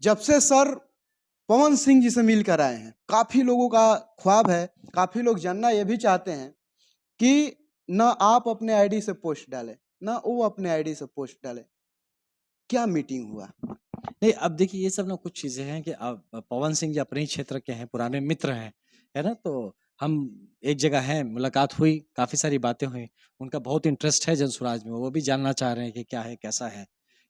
जब से सर पवन सिंह जी से मिलकर आए हैं, काफी लोगों का ख्वाब है, काफी लोग जानना ये भी चाहते हैं कि न आप अपने आईडी से पोस्ट डालें, न वो अपने आईडी से पोस्ट डालें। क्या मीटिंग हुआ? नहीं, अब देखिए ये सब ना कुछ चीज़ें हैं कि अब पवन सिंह जी अपने ही क्षेत्र के हैं, पुराने मित्र हैं, है ना? तो हम एक जगह हैं, मुलाकात हुई, काफ़ी सारी बातें हुई। उनका बहुत इंटरेस्ट है जनसुराज में, वो भी जानना चाह रहे हैं कि क्या है, कैसा है?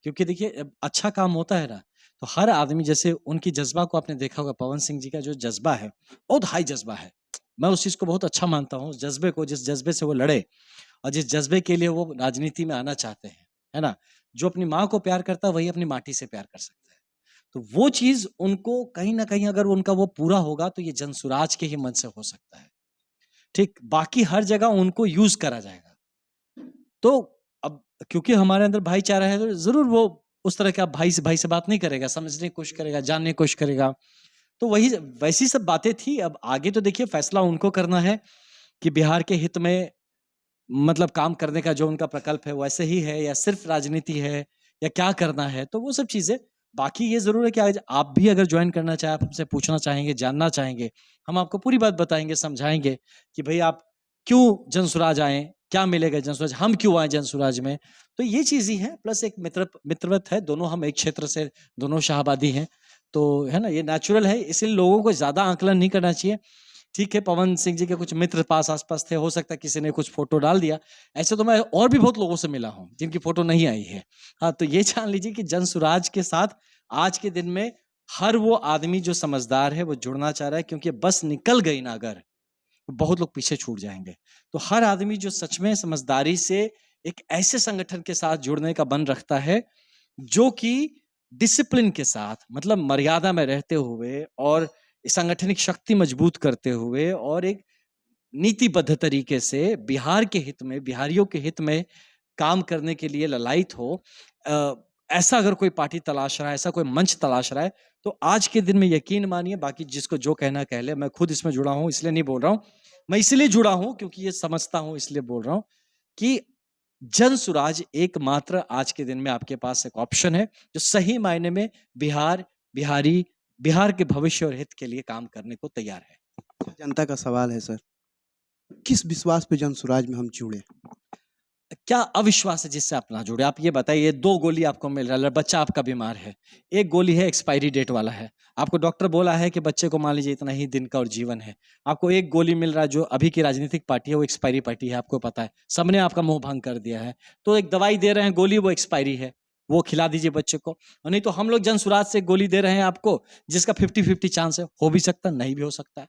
क्योंकि देखिए अच्छा काम होता है ना, तो हर आदमी जैसे उनकी जज़्बा को आपने देखा होगा, पवन सिंह जी का जो जज़्बा है, बहुत हाई जज़्बा है। मैं उस चीज़ को बहुत अच्छा मानता हूँ, उस जज़्बे को जिस जज़्बे से वो लड़े और जिस जज़्बे के लिए वो राजनीति में आना चाहते हैं, है ना? जो अपनी माँ को प्यार करता है, वही अपनी माटी से प्यार कर सकता है। तो वो चीज़ उनको कहीं न कहीं अगर उनका वो पूरा होगा तो ये जनसुराज के ही मन से हो सकता है। ठीक? बाकी हर जगह उनको यूज़ करा जाएगा। तो अब क्योंकि हमारे अंदर भाईचारा है तो ज़रूर वो उस तरह के आप भाई से बात नहीं करेगा, समझने की कोशिश करेगा, जानने की कोशिश करेगा। तो वही वैसी सब बातें थी। अब आगे तो देखिए फैसला उनको करना है कि बिहार के हित में मतलब काम करने का जो उनका प्रकल्प है वैसे ही है या सिर्फ राजनीति है या क्या करना है, तो वो सब चीज़ें। बाकी ये ज़रूर है कि आज आप भी अगर जॉइन करना चाहें, आप हमसे पूछना चाहेंगे, जानना चाहेंगे, हम आपको पूरी बात बताएँगे, समझाएँगे कि भई आप क्यों जनसुराज आएँ, क्या मिलेगा जनसुराज, हम क्यों आएँ जनसुराज में। तो ये चीज़ ही है, प्लस एक मित्रवत है, दोनों हम एक क्षेत्र से, दोनों शाहबादी हैं, तो है ना, ये नेचुरल है, इसलिए लोगों को ज़्यादा आकलन नहीं करना चाहिए। ठीक है, पवन सिंह जी के कुछ मित्र पास आस-पास थे, हो सकता है किसी ने कुछ फ़ोटो डाल दिया। ऐसे तो मैं और भी बहुत लोगों से मिला हूँ, जिनकी फ़ोटो नहीं आई है। हाँ, तो ये जान लीजिए कि जनसुराज के साथ आज के दिन में हर वो आदमी जो समझदार है, वो जुड़ना चाह रहा है, क्योंकि बस निकल गई ना अगर, तो बहुत लोग पीछे छूट जाएँगे। तो हर आदमी जो सच में समझदारी से एक ऐसे संगठन के साथ जुड़ने का मन रखता है, जो कि डिसिप्लिन के साथ मतलब मर्यादा में रहते हुए और सांगठनिक शक्ति मजबूत करते हुए और एक नीतिबद्ध तरीके से बिहार के हित में, बिहारियों के हित में काम करने के लिए ललायत हो। अ, ऐसा अगर कोई पार्टी तलाश रहा है, ऐसा कोई मंच तलाश रहा है, तो आज के दिन में यकीन मानिए, बाकी जिसको जो कहना कह ले, मैं खुद इसमें जुड़ा हूँ इसलिए नहीं बोल रहा हूँ। मैं इसलिए जुड़ा हूँ क्योंकि ये समझता हूँ इसलिए बोल रहा हूँ कि जनसुराज एकमात्र आज के दिन में आपके पास एक ऑप्शन है, जो सही मायने में बिहार, बिहारी, बिहार के भविष्य और हित के लिए काम करने को तैयार है। जनता का सवाल है सर, किस विश्वास पे जनसुराज में हम जुड़े? क्या अविश्वास है जिससे आप ना जुड़े? आप ये बताइए, 2 गोली आपको मिल रहा है, बच्चा आपका बीमार है। 1 गोली है एक्सपायरी डेट वाला है। आपको डॉक्टर बोला है कि बच्चे को मान लीजिए इतना ही दिन का और जीवन है। आपको 1 गोली मिल रहा है जो अभी की राजनीतिक पार्टी है वो एक्सपायरी पार्टी है, आपको पता है। सबने आपका मुँह भंग कर दिया है। तो एक दवाई दे रहे हैं गोली, वो एक्सपायरी है। वो खिला दीजिए बच्चे को। और नहीं तो हम लोग जनसुराज से एक गोली दे रहे हैं आपको, जिसका 50-50 चांस है। हो भी सकता है, नहीं भी हो सकता है।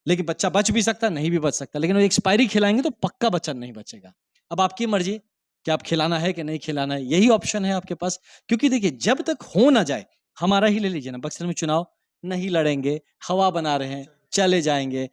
लेकिन बच्चा बच भी सकता है, नहीं भी बच सकता। लेकिन वो एक्सपायरी खिलाएँगे तो पक्का बच्चा नहीं बचेगा। अब आपकी मर्ज़ी कि आप खिलाना है कि नहीं खिलाना है, यही ऑप्शन है आपके पास। क्योंकि देखिए जब तक हो ना जाए, हमारा ही ले लीजिए ना, बक्सर में चुनाव नहीं लड़ेंगे, हवा बना रहे हैं, चले जाएँगे।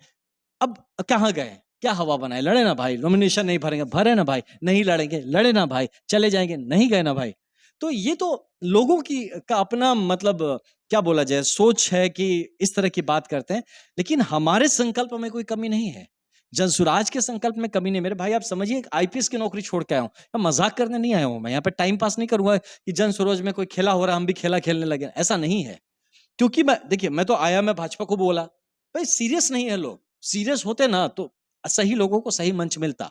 अब कहाँ गए? क्या हवा बनाए? लड़े ना भाई, नॉमिनेशन नहीं भरेंगे, भरे ना भाई, नहीं लड़ेंगे, लड़े ना भाई, चले जाएँगे, नहीं गए ना भाई। तो ये तो लोगों की का अपना मतलब क्या बोला जाए, सोच है कि इस तरह की बात करते हैं, लेकिन हमारे संकल्प में कोई कमी नहीं है। जनसुराज के संकल्प में कमी नहीं। मेरे भाई आप समझिए, एक आईपीएस की नौकरी छोड़ के आया हूँ। मैं मज़ाक करने नहीं आया हूँ, मैं यहाँ पे टाइम पास नहीं करूँगा कि जनसुराज में कोई खेला हो रहा है, हम भी खेला खेलने लगे, ऐसा नहीं है। क्योंकि मैं देखिए, मैं तो आया, मैं भाजपा को बोला, भाई सीरियस नहीं है लोग। सीरियस होते ना तो सही लोगों को सही मंच मिलता।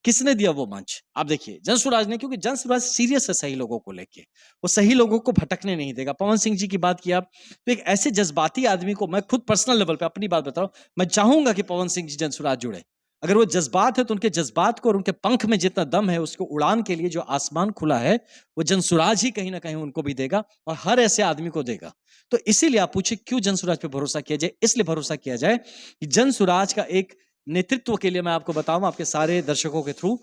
किसने दिया वो मंच? आप देखिए, जनसुराज ने, क्योंकि जनसुराज सीरियस है सही लोगों को लेके। वो सही लोगों को भटकने नहीं देगा। पवन सिंह जी की बात की आप, तो एक ऐसे जज़्बाती आदमी को मैं खुद पर्सनल लेवल पे अपनी बात बता रहा हूँ, मैं चाहूँगा कि पवन सिंह जी जनसुराज जुड़े। अगर वो जज़्बात है तो उनके जज़्बात को और उनके पंख में जितना दम है, उसको उड़ान के लिए जो आसमान खुला है, वो जनसुराज ही कहीं न कहीं उनको भी देगा और हर ऐसे आदमी को देगा। तो इसीलिए आप पूछिए क्यों जनसुराज पे भरोसा किया जाए? इसलिए भरोसा किया जाए कि जनसुराज का एक नेतृत्व के लिए मैं आपको बताऊं आपके सारे दर्शकों के थ्रू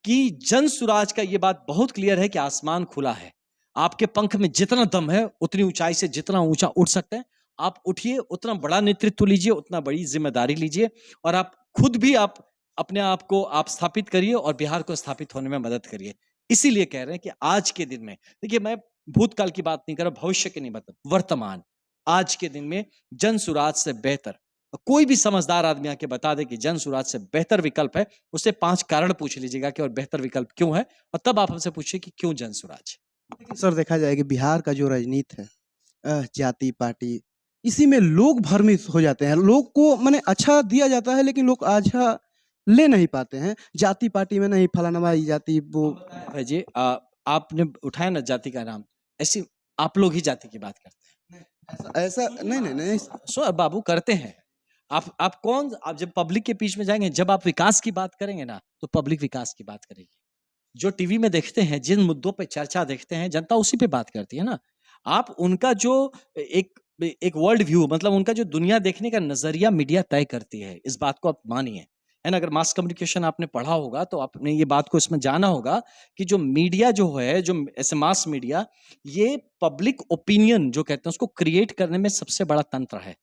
कि जनसुराज का ये बात बहुत क्लियर है कि आसमान खुला है। आपके पंख में जितना दम है, उतनी ऊंचाई से जितना ऊंचा उठ सकते हैं, आप उठिए, उतना बड़ा नेतृत्व लीजिए, उतना बड़ी जिम्मेदारी लीजिए और आप खुद भी आप अपने आप को आप स्थापित करिए और बिहार को स्थापित होने में मदद करिए। इसीलिए कह रहे हैं कि आज के दिन में देखिए, मैं भूतकाल की बात नहीं कर रहा, भविष्य की नहीं बता, वर्तमान आज के दिन में जनसुराज से बेहतर कोई भी समझदार आदमी आके बता दे कि जनसुराज से बेहतर विकल्प है, उससे 5 कारण पूछ लीजिएगा कि और बेहतर विकल्प क्यों है, और तब आप हमसे पूछिए कि क्यों जनसुराज। लेकिन सर देखा जाए कि बिहार का जो राजनीति है, जाति पार्टी, इसी में लोग भ्रमित हो जाते हैं। लोग को माने अच्छा दिया जाता है लेकिन लोग अच्छा ले नहीं पाते हैं। जाति पार्टी में नहीं फलाना ये जाति वो। भाई जी आपने उठाया ना जाति का नाम, ऐसी आप लोग ही जाति की बात करते हैं। ऐसा नहीं नहीं नहीं सो बाबू करते हैं। आप जब पब्लिक के बीच में जाएंगे, जब आप विकास की बात करेंगे ना, तो पब्लिक विकास की बात करेगी। जो टीवी में देखते हैं, जिन मुद्दों पे चर्चा देखते हैं, जनता उसी पे बात करती है ना। आप उनका जो एक एक वर्ल्ड व्यू, मतलब उनका जो दुनिया देखने का नजरिया मीडिया तय करती है, इस बात को आप मानिए, है ना। अगर मास कम्युनिकेशन आपने पढ़ा होगा तो आपने ये बात को इसमें जाना होगा कि जो मीडिया जो है, जो ऐसे मास मीडिया, ये पब्लिक ओपिनियन जो कहते हैं उसको क्रिएट करने में सबसे बड़ा तंत्र है।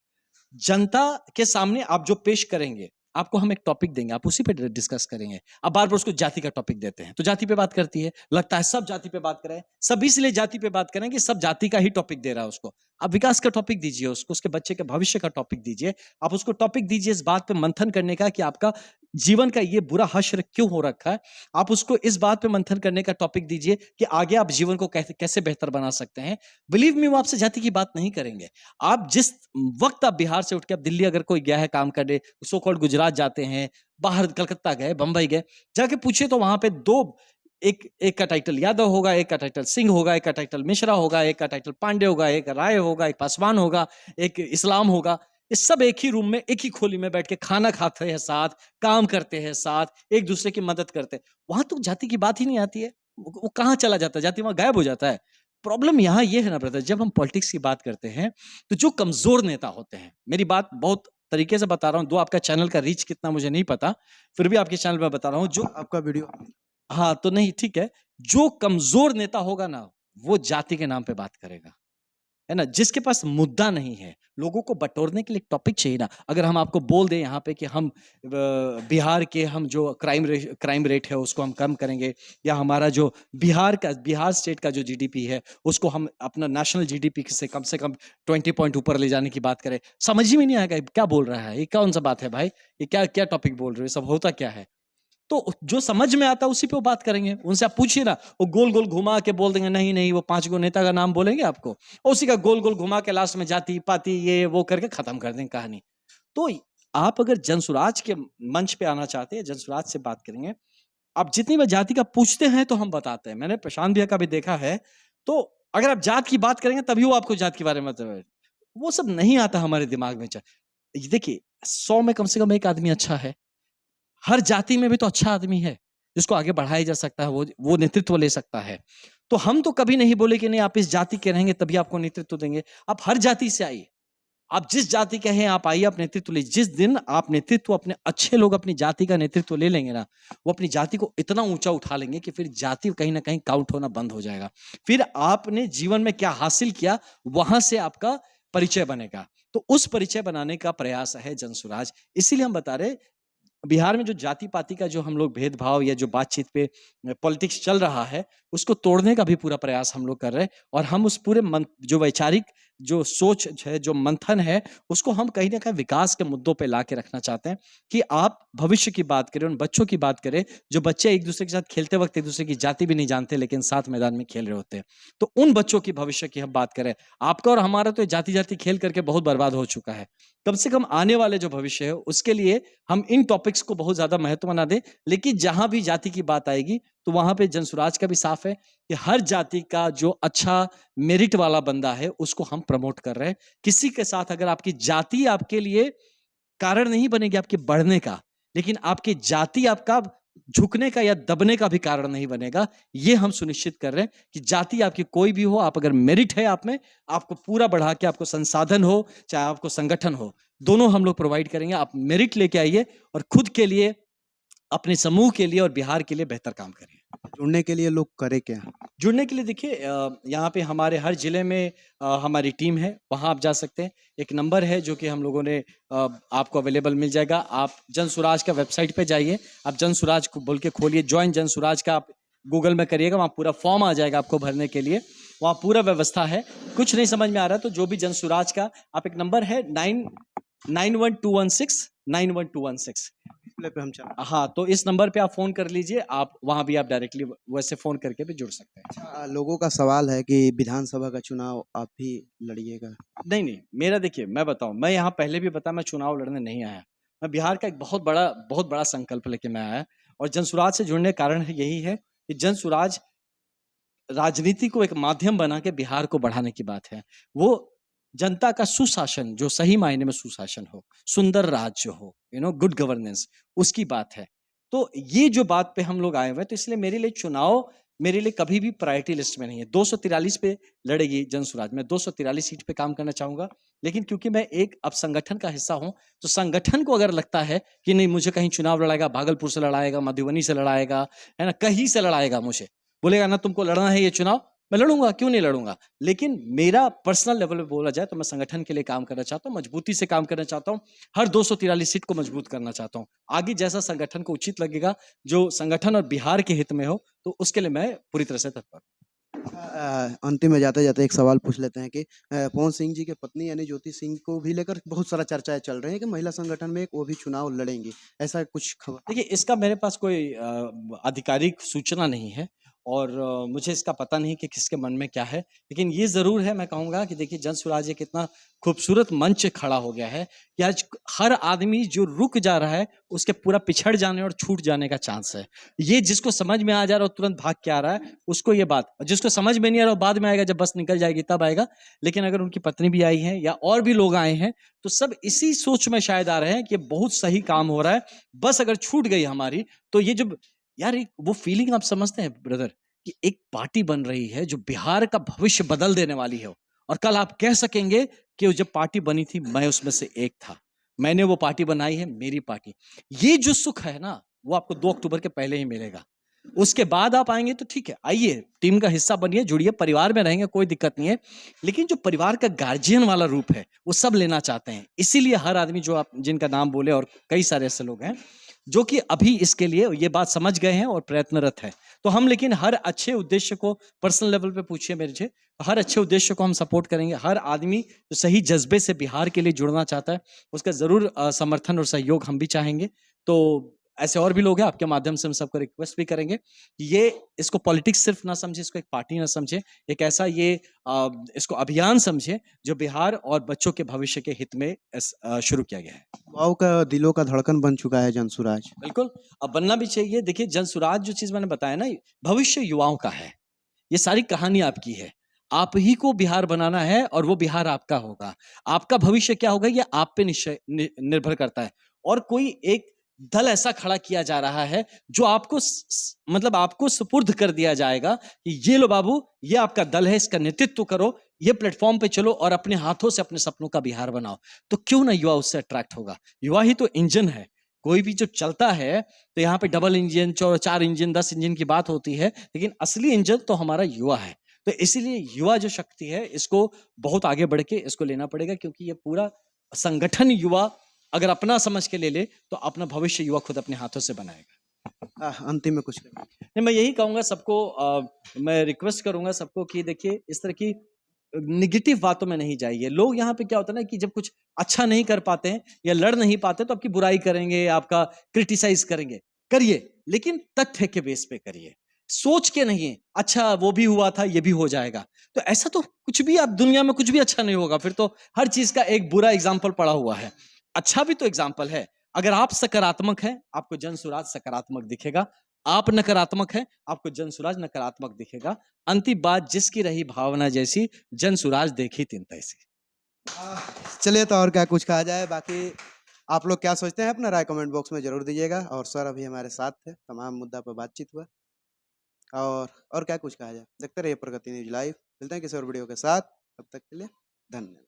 जनता के सामने आप जो पेश करेंगे, आपको हम एक टॉपिक देंगे, आप उसी पे डिस्कस करेंगे। अब बार बार उसको जाति का टॉपिक देते हैं, तो जाति पे बात करती है, लगता है सब जाति पे बात करें, सब इसलिए जाति पे बात करें कि सब जाति का ही टॉपिक दे रहा है उसको। आप विकास का टॉपिक दीजिए उसको, उसके बच्चे के भविष्य का टॉपिक दीजिए, आप उसको टॉपिक दीजिए इस बात पे मंथन करने का कि आपका जीवन का ये बुरा हश्र क्यों हो रखा है। आप उसको इस बात पे मंथन करने का टॉपिक दीजिए कि आगे आप जीवन को कैसे बेहतर बना सकते हैं। बिलीव मी, वो आपसे जाति की बात नहीं करेंगे। आप जिस वक्त आप बिहार से उठ के, आप दिल्ली अगर कोई गया है काम करने, सो कॉल्ड गुजरात जाते हैं, बाहर कलकत्ता गए, बंबई गए, जाके पूछे तो वहां पे एक का टाइटल यादव होगा, एक का टाइटल सिंह होगा, एक का टाइटल मिश्रा होगा, एक का टाइटल पांडे होगा, एक राय होगा, एक पासवान होगा, एक इस्लाम होगा। ये सब एक ही रूम में, एक ही खोली में बैठ के खाना खाते हैं साथ, काम करते हैं साथ, एक दूसरे की मदद करते हैं। वहां तो जाति की बात ही नहीं आती है। वो कहाँ चला जाता है, जाति वहां गायब हो जाता है। प्रॉब्लम यहाँ ये है ना ब्रदर, जब हम पॉलिटिक्स की बात करते हैं तो जो कमजोर नेता होते हैं, मेरी बात बहुत तरीके से बता रहा हूँ, दो आपका चैनल का रीच कितना मुझे नहीं पता, फिर भी आपके चैनल में बता रहा हूँ, जो आपका वीडियो हाँ तो नहीं ठीक है, जो कमजोर नेता होगा ना, वो जाति के नाम पे बात करेगा, है ना। जिसके पास मुद्दा नहीं है, लोगों को बटोरने के लिए टॉपिक चाहिए ना। अगर हम आपको बोल दें यहाँ पे कि हम बिहार के हम जो क्राइम रेट है उसको हम कम करेंगे, या हमारा जो बिहार स्टेट का जो जीडीपी है उसको हम अपना नेशनल जीडीपी से कम 20 पॉइंट ऊपर ले जाने की बात करें, समझ ही में नहीं आएगा क्या बोल रहा है, ये कौन सा बात है भाई, ये क्या क्या टॉपिक बोल रहे हो, सब होता क्या है। तो जो समझ में आता है उसी पे वो बात करेंगे। उनसे आप पूछिए ना, वो गोल गोल घुमा के बोल देंगे नहीं नहीं, वो 5 गो नेता का नाम बोलेंगे आपको, और उसी का गोल गोल घुमा के लास्ट में जाति पाति ये वो करके खत्म कर देंगे कहानी। तो आप अगर जनसुराज के मंच पे आना चाहते हैं, जनसुराज से बात करेंगे, आप जितनी बार जाति का पूछते हैं तो हम बताते हैं। मैंने प्रशांत भैया का भी देखा है, तो अगर आप जात की बात करेंगे तभी वो आपको जात के बारे में बताएंगे। वो सब नहीं आता हमारे दिमाग में। देखिए 100 में कम से कम एक आदमी अच्छा है, हर जाति में भी तो अच्छा आदमी है जिसको आगे बढ़ाया जा सकता है, वो नेतृत्व ले सकता है। तो हम तो कभी नहीं बोले कि नहीं आप इस जाति के रहेंगे तभी आपको नेतृत्व देंगे। आप हर जाति से आइए, आप जिस जाति के हैं आप आइए, आप नेतृत्व लीजिए। जिस दिन आप नेतृत्व, अपने अच्छे लोग अपनी जाति का नेतृत्व ले लेंगे ना, वो अपनी जाति को इतना ऊंचा उठा लेंगे कि फिर जाति कहीं ना कहीं काउंट होना बंद हो जाएगा। फिर आपने जीवन में क्या हासिल किया वहां से आपका परिचय बनेगा। तो उस परिचय बनाने का प्रयास है जनसुराज। इसीलिए हम बता रहे, बिहार में जो जाति पाति का जो हम लोग भेदभाव या जो बातचीत पे पॉलिटिक्स चल रहा है, उसको तोड़ने का भी पूरा प्रयास हम लोग कर रहे हैं। और हम उस पूरे जो वैचारिक जो सोच है, जो मंथन है, उसको हम कहीं ना कहीं विकास के मुद्दों पे ला के रखना चाहते हैं कि आप भविष्य की बात करें, उन बच्चों की बात करें जो बच्चे एक दूसरे के साथ खेलते वक्त एक दूसरे की जाति भी नहीं जानते लेकिन साथ मैदान में खेल रहे होते हैं। तो उन बच्चों की भविष्य की हम बात करें। आपका और हमारा तो जाति जाति खेल करके बहुत बर्बाद हो चुका है। कम से कम आने वाले जो भविष्य है उसके लिए हम इन टॉपिक्स को बहुत ज्यादा महत्व ना दें। लेकिन जहां भी जाति की बात आएगी तो वहां पे जनसुराज का भी साफ है कि हर जाति का जो अच्छा मेरिट वाला बंदा है उसको हम प्रमोट कर रहे हैं। किसी के साथ अगर आपकी जाति आपके लिए कारण नहीं बनेगी आपके बढ़ने का, लेकिन आपकी जाति आपका झुकने का या दबने का भी कारण नहीं बनेगा। ये हम सुनिश्चित कर रहे हैं कि जाति आपकी कोई भी हो, आप अगर मेरिट है आप में, आपको पूरा बढ़ा के, आपको संसाधन हो चाहे आपको संगठन हो, दोनों हम लोग प्रोवाइड करेंगे। आप मेरिट लेके आइए और खुद के लिए, अपने समूह के लिए और बिहार के लिए बेहतर काम करिए। जुड़ने के लिए लोग करे क्या? जुड़ने के लिए देखिए, यहाँ पे हमारे हर जिले में हमारी टीम है, वहाँ आप जा सकते हैं। एक नंबर है जो कि हम लोगों ने आपको अवेलेबल मिल जाएगा। आप जनसुराज का वेबसाइट पे जाइए, आप जनसुराज को बोल के खोलिए, ज्वाइन जनसुराज का आप गूगल में करिएगा, वहाँ पूरा फॉर्म आ जाएगा आपको भरने के लिए। वहाँ पूरा व्यवस्था है। कुछ नहीं समझ में आ रहा तो जो भी जनसुराज का, आप एक नंबर है 9121691216 डिस्प्ले पे हम चला हाँ, तो इस नंबर पे आप फ़ोन कर लीजिए, आप वहाँ भी आप डायरेक्टली वैसे फ़ोन करके भी जुड़ सकते हैं। लोगों का सवाल है कि विधानसभा का चुनाव आप भी लड़िएगा। नहीं, नहीं, मेरा देखिए मैं बताऊँ, मैं यहाँ पहले भी बताया मैं चुनाव लड़ने नहीं आया। मैं बिहार का एक बहुत बड़ा संकल्प लेके मैं आया और जनसुराज से जुड़ने का कारण यही है कि जनसुराज राजनीति को एक माध्यम बना के बिहार को बढ़ाने की बात है। वो जनता का सुशासन, जो सही मायने में सुशासन हो, सुंदर राज्य हो, गुड गवर्नेंस, उसकी बात है। तो ये जो बात पे हम लोग आए हुए हैं, तो इसलिए मेरे लिए चुनाव मेरे लिए कभी भी प्रायोरिटी लिस्ट में नहीं है। 243 पे लड़ेगी जनसुराज, मैं 243 सीट पे काम करना चाहूंगा, लेकिन क्योंकि मैं एक अब संगठन का हिस्सा हूं, तो संगठन को अगर लगता है कि नहीं मुझे कहीं चुनाव लड़ाएगा, भागलपुर से लड़ाएगा, मधुबनी से लड़ाएगा, है ना, कहीं से लड़ाएगा, मुझे बोलेगा ना तुमको लड़ना है ये चुनाव, मैं लड़ूंगा, क्यों नहीं लड़ूंगा। लेकिन मेरा पर्सनल लेवल पे बोला जाए तो मैं संगठन के लिए काम करना चाहता हूँ, मजबूती से काम करना चाहता हूँ, हर 243 सीट को मजबूत करना चाहता हूँ। आगे जैसा संगठन को उचित लगेगा, जो संगठन और बिहार के हित में हो, तो उसके लिए मैं पूरी तरह से तत्पर हूँ। अंतिम में जाते-जाते एक सवाल पूछ लेते हैं कि पवन सिंह जी की पत्नी यानी ज्योति सिंह को भी लेकर बहुत सारा चर्चाएँ चल रही हैं कि महिला संगठन में एक वो भी चुनाव लड़ेंगी। ऐसा कुछ खबर देखिए, इसका मेरे पास कोई आधिकारिक सूचना नहीं है और मुझे इसका पता नहीं कि किसके मन में क्या है। लेकिन ये ज़रूर है, मैं कहूँगा कि देखिए जनसुराज एक इतना खूबसूरत मंच खड़ा हो गया है कि आज हर आदमी जो रुक जा रहा है, उसके पूरा पिछड़ जाने और छूट जाने का चांस है। ये जिसको समझ में आ जा रहा है, वो तुरंत भाग के आ रहा है, उसको ये बात, जिसको समझ में नहीं आ रहा, वो बाद में आएगा, जब बस निकल जाएगी तब आएगा। लेकिन अगर उनकी पत्नी भी आई है या और भी लोग आए हैं, तो सब इसी सोच में शायद आ रहे हैं कि ये बहुत सही काम हो रहा है, बस अगर छूट गई हमारी, तो ये जो यार एक वो फीलिंग आप समझते हैं ब्रदर, कि एक पार्टी बन रही है जो बिहार का भविष्य बदल देने वाली है, और कल आप कह सकेंगे कि वो जब पार्टी बनी थी मैं उसमें से एक था, मैंने वो पार्टी बनाई है, मेरी पार्टी। ये जो सुख है ना, वो आपको 2 अक्टूबर के पहले ही मिलेगा। उसके बाद आप आएंगे तो ठीक है, आइए टीम का हिस्सा बनिए, जुड़िए, परिवार में रहेंगे, कोई दिक्कत नहीं है। लेकिन जो परिवार का गार्जियन वाला रूप है, वो सब लेना चाहते हैं। इसीलिए हर आदमी जो आप जिनका नाम बोले, और कई सारे ऐसे लोग हैं जो कि अभी इसके लिए ये बात समझ गए हैं और प्रयत्नरत है। तो हम लेकिन हर अच्छे उद्देश्य को, पर्सनल लेवल पे पूछिए मेरे से, हर अच्छे उद्देश्य को हम सपोर्ट करेंगे। हर आदमी जो सही जज्बे से बिहार के लिए जुड़ना चाहता है, उसका जरूर समर्थन और सहयोग हम भी चाहेंगे। तो ऐसे और भी लोग हैं, आपके माध्यम से हम सबको रिक्वेस्ट भी करेंगे कि ये इसको पॉलिटिक्स सिर्फ ना समझे, इसको एक पार्टी ना समझे, एक ऐसा ये इसको अभियान समझे जो बिहार और बच्चों के भविष्य के हित में शुरू किया गया है। युवाओं का दिलों का धड़कन बन चुका है जनसुराज। बिल्कुल, अब बनना भी चाहिए। देखिए जनसुराज जो चीज़ मैंने बताया ना, भविष्य युवाओं का है। ये सारी कहानी आपकी है। आप ही को बिहार बनाना है और वो बिहार आपका होगा। आपका भविष्य क्या होगा ये आप पे निर्भर करता है। और कोई एक दल ऐसा खड़ा किया जा रहा है जो आपको मतलब आपको सुपुर्द कर दिया जाएगा कि ये लो बाबू, ये आपका दल है, इसका नेतृत्व करो, ये प्लेटफॉर्म पे चलो और अपने हाथों से अपने सपनों का बिहार बनाओ। तो क्यों ना युवा उससे अट्रैक्ट होगा। युवा ही तो इंजन है। कोई भी जो चलता है तो यहाँ पे डबल इंजन, 4 इंजन, 10 इंजन की बात होती है, लेकिन असली इंजन तो हमारा युवा है। तो इसीलिए युवा जो शक्ति है, इसको बहुत आगे बढ़ के इसको लेना पड़ेगा, क्योंकि ये पूरा संगठन युवा अगर अपना समझ के ले ले, तो अपना भविष्य युवा खुद अपने हाथों से बनाएगा। अंतिम में कुछ कहें? नहीं, मैं यही कहूँगा सबको, मैं रिक्वेस्ट करूँगा सबको कि देखिए इस तरह की नेगेटिव बातों में नहीं जाइए। लोग यहाँ पे क्या होता है ना कि जब कुछ अच्छा नहीं कर पाते हैं या लड़ नहीं पाते, तो आपकी बुराई करेंगे, आपका क्रिटिसाइज़ करेंगे। करिए, लेकिन तथ्य के बेस पे करिए। सोच के नहीं, अच्छा वो भी हुआ था, ये भी हो जाएगा। तो ऐसा तो कुछ भी, आप दुनिया में कुछ भी अच्छा नहीं होगा, फिर तो हर चीज़ का एक बुरा एग्ज़ाम्पल पड़ा हुआ है। अच्छा भी तो एग्ज़ाम्पल है। अगर आप सकारात्मक हैं, आपको जनसुराज सकारात्मक दिखेगा। आप नकारात्मक हैं, आपको जनसुराज नकारात्मक दिखेगा। अंतिम बात जिसकी रही भावना जैसी, जनसुराज देखी तिन तैसी। चलिए, तो और क्या कुछ कहा जाए। बाकी आप लोग क्या सोचते हैं, अपना राय कमेंट बॉक्स में ज़रूर दीजिएगा। और सर अभी हमारे साथ थे, तमाम मुद्दा पर बातचीत हुआ। और क्या कुछ कहा जाए। देखते रहिए प्रगति न्यूज़ लाइव। मिलते हैं किसी और वीडियो के साथ, तब तक के लिए धन्यवाद।